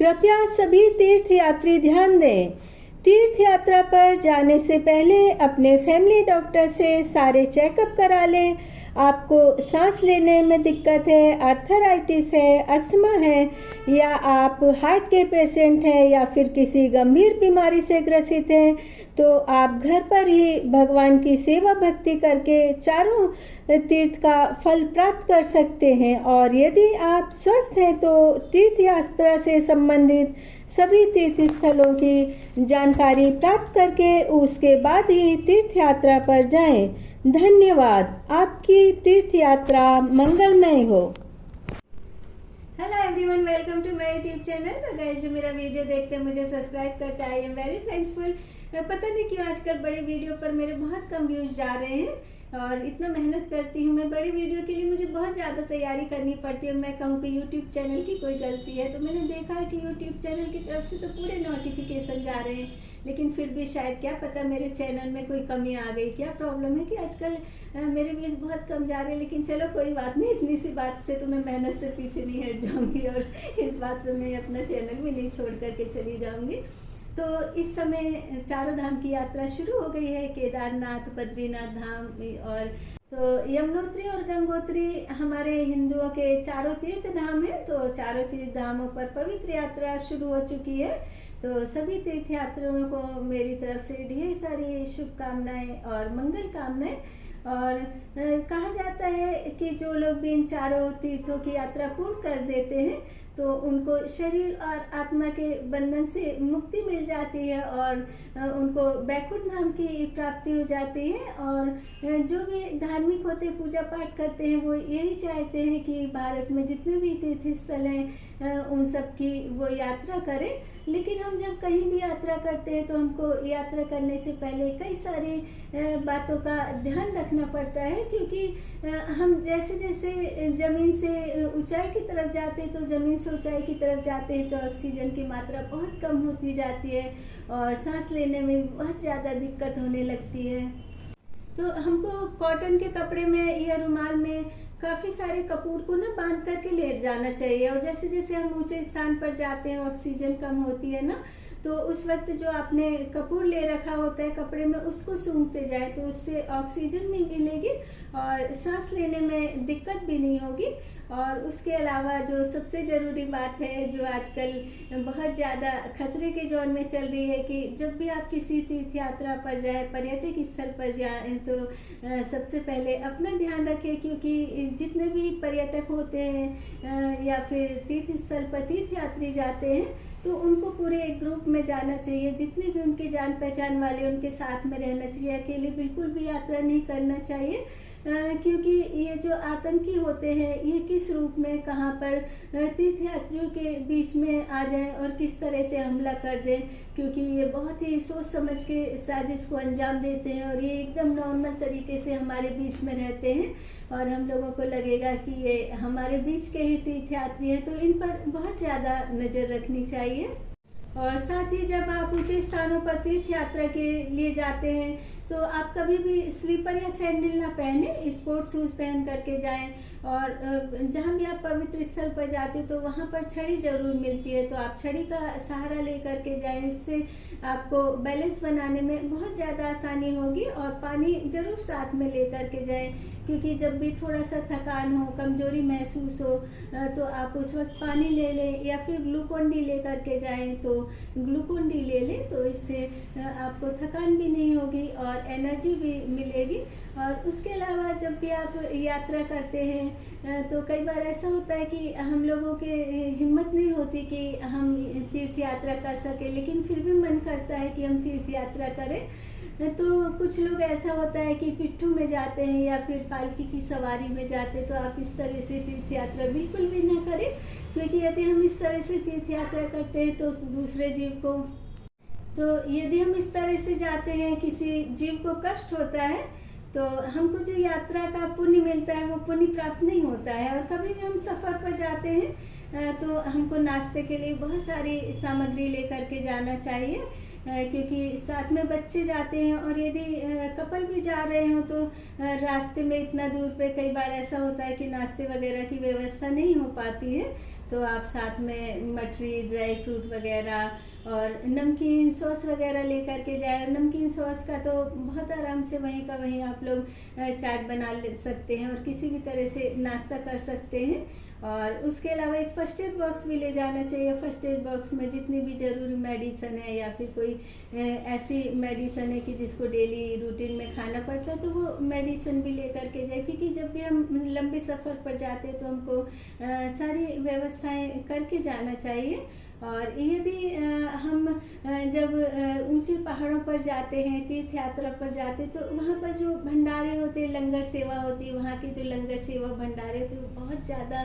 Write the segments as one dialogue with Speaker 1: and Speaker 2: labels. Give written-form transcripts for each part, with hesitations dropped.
Speaker 1: कृपया सभी तीर्थयात्री ध्यान दें। तीर्थ यात्रा पर जाने से पहले अपने फैमिली डॉक्टर से सारे चेकअप करा लें। आपको सांस लेने में दिक्कत है, आर्थराइटिस है, अस्थमा है, या आप हार्ट के पेशेंट हैं या फिर किसी गंभीर बीमारी से ग्रसित हैं, तो आप घर पर ही भगवान की सेवा भक्ति करके चारों तीर्थ का फल प्राप्त कर सकते हैं। और यदि आप स्वस्थ हैं तो तीर्थ यात्रा से संबंधित सभी तीर्थ स्थलों की जानकारी प्राप्त करके उसके बाद ही तीर्थ यात्रा पर जाएं। धन्यवाद। आपकी तीर्थ यात्रा मंगलमय हो।
Speaker 2: Hello everyone, welcome to my YouTube channel. तो गाइस, जो मेरा वीडियो देखते हैं, मुझे सब्सक्राइब करते हैं, आई एम वेरी थैंक्सफुल। पता नहीं क्यों आजकल बड़े वीडियो पर मेरे बहुत कम व्यूज जा रहे हैं और इतना मेहनत करती हूँ मैं बड़े वीडियो के लिए, मुझे बहुत ज़्यादा तैयारी करनी पड़ती है। मैं कहूँ कि यूट्यूब चैनल की कोई गलती है, तो मैंने देखा है कि यूट्यूब चैनल की तरफ से तो पूरे नोटिफिकेशन जा रहे हैं, लेकिन फिर भी शायद क्या पता मेरे चैनल में कोई कमी आ गई। क्या प्रॉब्लम है कि आजकल मेरे व्यूज़ बहुत कम जा रहे हैं, लेकिन चलो कोई बात नहीं। इतनी सी बात से तो मैं मेहनत से पीछे नहीं हट जाऊँगी और इस बात पर मैं अपना चैनल भी नहीं छोड़ करके चली जाऊँगी। तो इस समय चारों धाम की यात्रा शुरू हो गई है, केदारनाथ, बद्रीनाथ धाम और तो यमुनोत्री और गंगोत्री हमारे हिंदुओं के चारों तीर्थ धाम है। तो चारों तीर्थ धामों पर पवित्र यात्रा शुरू हो चुकी है। तो सभी तीर्थ यात्रियों को मेरी तरफ से ढेर सारी शुभकामनाएं और मंगल कामनाएं। और कहा जाता है कि जो लोग भी इन चारों तीर्थों की यात्रा पूर्ण कर देते हैं तो उनको शरीर और आत्मा के बंधन से मुक्ति मिल जाती है और उनको बैकुंठ धाम की प्राप्ति हो जाती है। और जो भी धार्मिक होते पूजा पाठ करते हैं वो यही चाहते हैं कि भारत में जितने भी तीर्थ स्थल हैं उन सब की वो यात्रा करें। लेकिन हम जब कहीं भी यात्रा करते हैं तो हमको यात्रा करने से पहले कई सारी बातों का ध्यान रखना पड़ता है, क्योंकि हम जैसे जैसे ज़मीन से ऊंचाई की तरफ जाते हैं तो ज़मीन से ऊंचाई की तरफ जाते हैं तो ऑक्सीजन की मात्रा बहुत कम होती जाती है और सांस लेने में बहुत ज़्यादा दिक्कत होने लगती है। तो हमको कॉटन के कपड़े में या रुमाल में काफ़ी सारे कपूर को ना बांध करके लेट जाना चाहिए। और जैसे जैसे हम ऊंचे स्थान पर जाते हैं ऑक्सीजन कम होती है ना, तो उस वक्त जो आपने कपूर ले रखा होता है कपड़े में उसको सूंघते जाए तो उससे ऑक्सीजन भी मिलेगी और सांस लेने में दिक्कत भी नहीं होगी। और उसके अलावा जो सबसे ज़रूरी बात है जो आजकल बहुत ज़्यादा खतरे के जोन में चल रही है कि जब भी आप किसी तीर्थ यात्रा पर जाएं, पर्यटक स्थल पर जाएं, तो सबसे पहले अपना ध्यान रखें, क्योंकि जितने भी पर्यटक होते हैं या फिर तीर्थ स्थल पर तीर्थ यात्री जाते हैं तो उनको पूरे एक ग्रुप में जाना चाहिए। जितने भी उनके जान पहचान वाले उनके साथ में रहना चाहिए, अकेले बिल्कुल भी यात्रा नहीं करना चाहिए, क्योंकि ये जो आतंकी होते हैं ये किस रूप में कहाँ पर तीर्थयात्रियों के बीच में आ जाएं और किस तरह से हमला कर दें, क्योंकि ये बहुत ही सोच समझ के साजिश को अंजाम देते हैं और ये एकदम नॉर्मल तरीके से हमारे बीच में रहते हैं और हम लोगों को लगेगा कि ये हमारे बीच के ही तीर्थयात्री हैं। तो इन पर बहुत ज़्यादा नज़र रखनी चाहिए। और साथ ही जब आप ऊंचे स्थानों पर तीर्थ यात्रा के लिए जाते हैं तो आप कभी भी स्लीपर या सैंडल ना पहने, स्पोर्ट्स शूज़ पहन करके जाएं। और जहाँ भी आप पवित्र स्थल पर जाते तो वहाँ पर छड़ी ज़रूर मिलती है, तो आप छड़ी का सहारा ले करके जाएं। उससे आपको बैलेंस बनाने में बहुत ज़्यादा आसानी होगी। और पानी ज़रूर साथ में ले करके जाएं, क्योंकि जब भी थोड़ा सा थकान हो, कमजोरी महसूस हो तो आप उस वक्त पानी ले लें या फिर ग्लूकोन डी ले करके जाएं। तो ग्लूकोन डी ले लें तो इससे आपको थकान भी नहीं होगी और एनर्जी भी मिलेगी। और उसके अलावा जब भी आप यात्रा करते हैं तो कई बार ऐसा होता है कि हम लोगों के हिम्मत नहीं होती कि हम तीर्थ यात्रा कर सके, लेकिन फिर भी मन करता है कि हम तीर्थ यात्रा करें। तो कुछ लोग ऐसा होता है कि पिट्ठू में जाते हैं या फिर पालकी की सवारी में जाते हैं। तो आप इस तरह से तीर्थ यात्रा बिल्कुल भी ना करें, क्योंकि यदि हम इस तरह से तीर्थ यात्रा करते हैं तो दूसरे जीव को यदि हम इस तरह से जाते हैं किसी जीव को कष्ट होता है तो हमको जो यात्रा का पुण्य मिलता है वो पुण्य प्राप्त नहीं होता है। और कभी भी हम सफ़र पर जाते हैं तो हमको नाश्ते के लिए बहुत सारी सामग्री लेकर के जाना चाहिए, क्योंकि साथ में बच्चे जाते हैं और यदि कपल भी जा रहे हो तो रास्ते में इतना दूर पे कई बार ऐसा होता है कि नाश्ते वगैरह की व्यवस्था नहीं हो पाती है। तो आप साथ में मठरी, ड्राई फ्रूट वगैरह और नमकीन सॉस वगैरह लेकर के जाए। और नमकीन सॉस का तो बहुत आराम से वहीं का वहीं आप लोग चाट बना सकते हैं और किसी भी तरह से नाश्ता कर सकते हैं। और उसके अलावा एक फर्स्ट एड बॉक्स भी ले जाना चाहिए। फर्स्ट एड बॉक्स में जितनी भी ज़रूरी मेडिसन है या फिर कोई ऐसी मेडिसन है कि जिसको डेली रूटीन में खाना पड़ता है, तो वो मेडिसन भी लेकर के जाए, क्योंकि जब भी हम लंबे सफ़र पर जाते हैं तो हमको सारी व्यवस्थाएं करके जाना चाहिए। और यदि हम जब ऊंचे पहाड़ों पर जाते हैं, तीर्थ यात्रा पर जाते हैं, तो वहाँ पर जो भंडारे होते हैं, लंगर सेवा होती है, वहाँ के जो लंगर सेवा भंडारे होते हैं वो बहुत ज़्यादा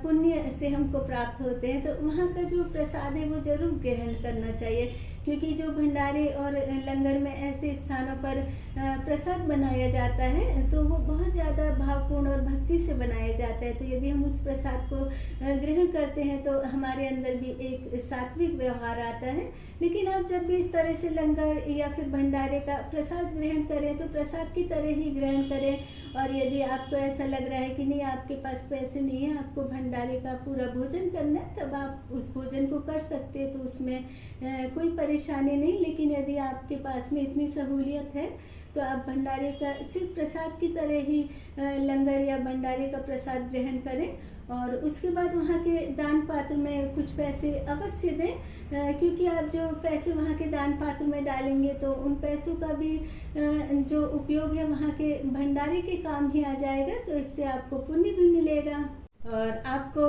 Speaker 2: पुण्य से हमको प्राप्त होते हैं। तो वहाँ का जो प्रसाद है वो ज़रूर ग्रहण करना चाहिए, क्योंकि जो भंडारे और लंगर में ऐसे स्थानों पर प्रसाद बनाया जाता है तो वो बहुत ज़्यादा भावपूर्ण और भक्ति से बनाया जाता है। तो यदि हम उस प्रसाद को ग्रहण करते हैं तो हमारे अंदर भी एक सात्विक व्यवहार आता है। लेकिन आप जब भी इस तरह से लंगर या फिर भंडारे का प्रसाद ग्रहण करें तो प्रसाद की तरह ही ग्रहण करें। और यदि आपको ऐसा लग रहा है कि नहीं, आपके पास पैसे नहीं है, आपको भंडारे का पूरा भोजन करना है, तब आप उस भोजन को कर सकते हैं, तो उसमें कोई परेशानी नहीं। लेकिन यदि आपके पास में इतनी सहूलियत है तो आप भंडारे का सिर्फ प्रसाद की तरह ही लंगर या भंडारे का प्रसाद ग्रहण करें। और उसके बाद वहाँ के दान पात्र में कुछ पैसे अवश्य दें, क्योंकि आप जो पैसे वहाँ के दान पात्र में डालेंगे तो उन पैसों का भी जो उपयोग है वहाँ के भंडारे के काम ही आ जाएगा। तो इससे आपको पुण्य भी मिलेगा। और आपको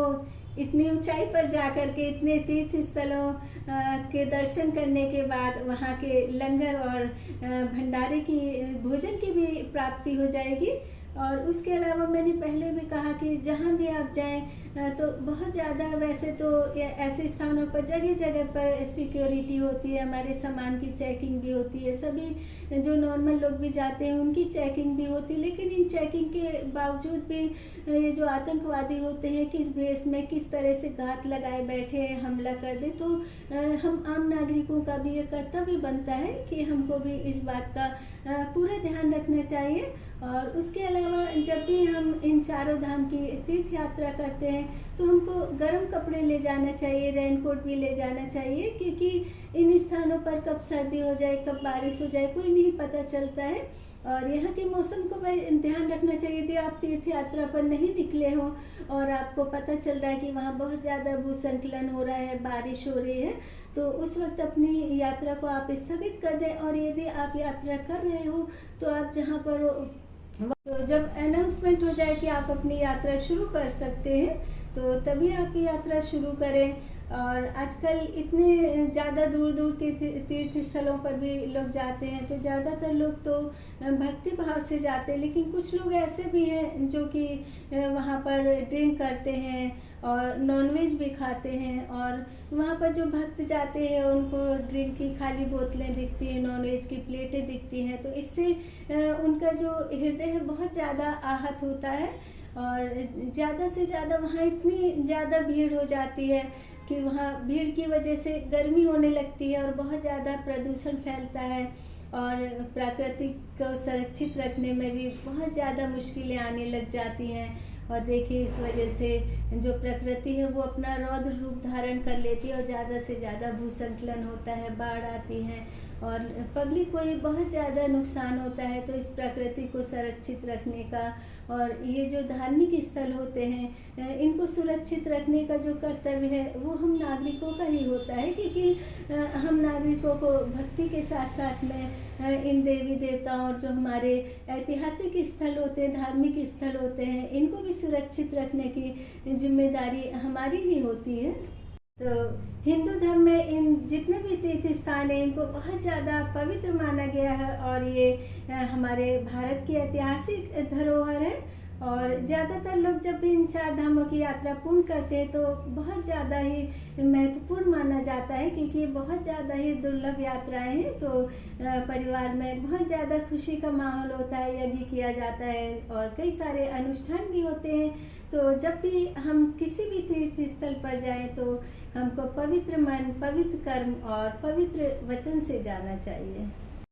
Speaker 2: इतनी ऊंचाई पर जाकर के इतने तीर्थ स्थलों के दर्शन करने के बाद वहाँ के लंगर और भंडारे की भोजन की भी प्राप्ति हो जाएगी। और उसके अलावा मैंने पहले भी कहा कि जहाँ भी आप जाएं तो बहुत ज़्यादा, वैसे तो ऐसे स्थानों पर जगह जगह पर सिक्योरिटी होती है, हमारे सामान की चेकिंग भी होती है, सभी जो नॉर्मल लोग भी जाते हैं उनकी चेकिंग भी होती है। लेकिन इन चेकिंग के बावजूद भी ये जो आतंकवादी होते हैं किस भेष में किस तरह से घात लगाए बैठे हैं, हमला कर दे, तो हम आम नागरिकों का भी ये कर्तव्य बनता है कि हमको भी इस बात का पूरा ध्यान रखना चाहिए। और उसके अलावा जब भी हम इन चारों धाम की तीर्थ यात्रा करते हैं तो हमको गर्म कपड़े ले जाना चाहिए, रेनकोट भी ले जाना चाहिए, क्योंकि इन स्थानों पर कब सर्दी हो जाए कब बारिश हो जाए कोई नहीं पता चलता है। और यहाँ के मौसम को भी ध्यान रखना चाहिए। यदि आप तीर्थ यात्रा पर नहीं निकले हो और आपको पता चल रहा है कि वहाँ बहुत ज़्यादा भूस्खलन हो रहा है, बारिश हो रही है, तो उस वक्त अपनी यात्रा को आप स्थगित कर दें। और यदि आप यात्रा कर रहे हो तो आप जहाँ पर हो, तो जब अनाउंसमेंट हो जाए कि आप अपनी यात्रा शुरू कर सकते हैं तो तभी आप यात्रा शुरू करें। और आजकल इतने ज़्यादा दूर दूर तीर्थ स्थलों पर भी लोग जाते हैं, तो ज़्यादातर लोग तो भक्ति भाव से जाते हैं, लेकिन कुछ लोग ऐसे भी हैं जो कि वहाँ पर ड्रिंक करते हैं और नॉनवेज भी खाते हैं। और वहाँ पर जो भक्त जाते हैं उनको ड्रिंक की खाली बोतलें दिखती हैं, नॉनवेज की प्लेटें दिखती हैं, तो इससे उनका जो हृदय है बहुत ज़्यादा आहत होता है। और ज़्यादा से ज़्यादा वहाँ इतनी ज़्यादा भीड़ हो जाती है कि वहाँ भीड़ की वजह से गर्मी होने लगती है और बहुत ज़्यादा प्रदूषण फैलता है। और प्रकृति को संरक्षित रखने में भी बहुत ज़्यादा मुश्किलें आने लग जाती हैं। और देखिए इस वजह से जो प्रकृति है वो अपना रौद्र रूप धारण कर लेती है और ज़्यादा से ज़्यादा भूस्खलन होता है, बाढ़ आती है और पब्लिक को ये बहुत ज़्यादा नुकसान होता है। तो इस प्रकृति को संरक्षित रखने का और ये जो धार्मिक स्थल होते हैं इनको सुरक्षित रखने का जो कर्तव्य है वो हम नागरिकों का ही होता है, क्योंकि हम नागरिकों को भक्ति के साथ साथ में इन देवी देवताओं और जो हमारे ऐतिहासिक स्थल होते हैं, धार्मिक स्थल होते हैं, इनको भी सुरक्षित रखने की जिम्मेदारी हमारी ही होती है। तो हिंदू धर्म में इन जितने भी तीर्थ स्थान हैं इनको बहुत ज़्यादा पवित्र माना गया है और ये हमारे भारत की ऐतिहासिक धरोहर है। और ज़्यादातर लोग जब भी इन चार धामों की यात्रा पूर्ण करते हैं तो बहुत ज़्यादा ही महत्वपूर्ण माना जाता है, क्योंकि बहुत ज़्यादा ही दुर्लभ यात्राएं हैं। तो परिवार में बहुत ज़्यादा खुशी का माहौल होता है, यज्ञ किया जाता है और कई सारे अनुष्ठान भी होते हैं। तो जब भी हम किसी भी तीर्थ स्थल पर जाएं तो हमको पवित्र मन, पवित्र कर्म और पवित्र वचन से जाना चाहिए।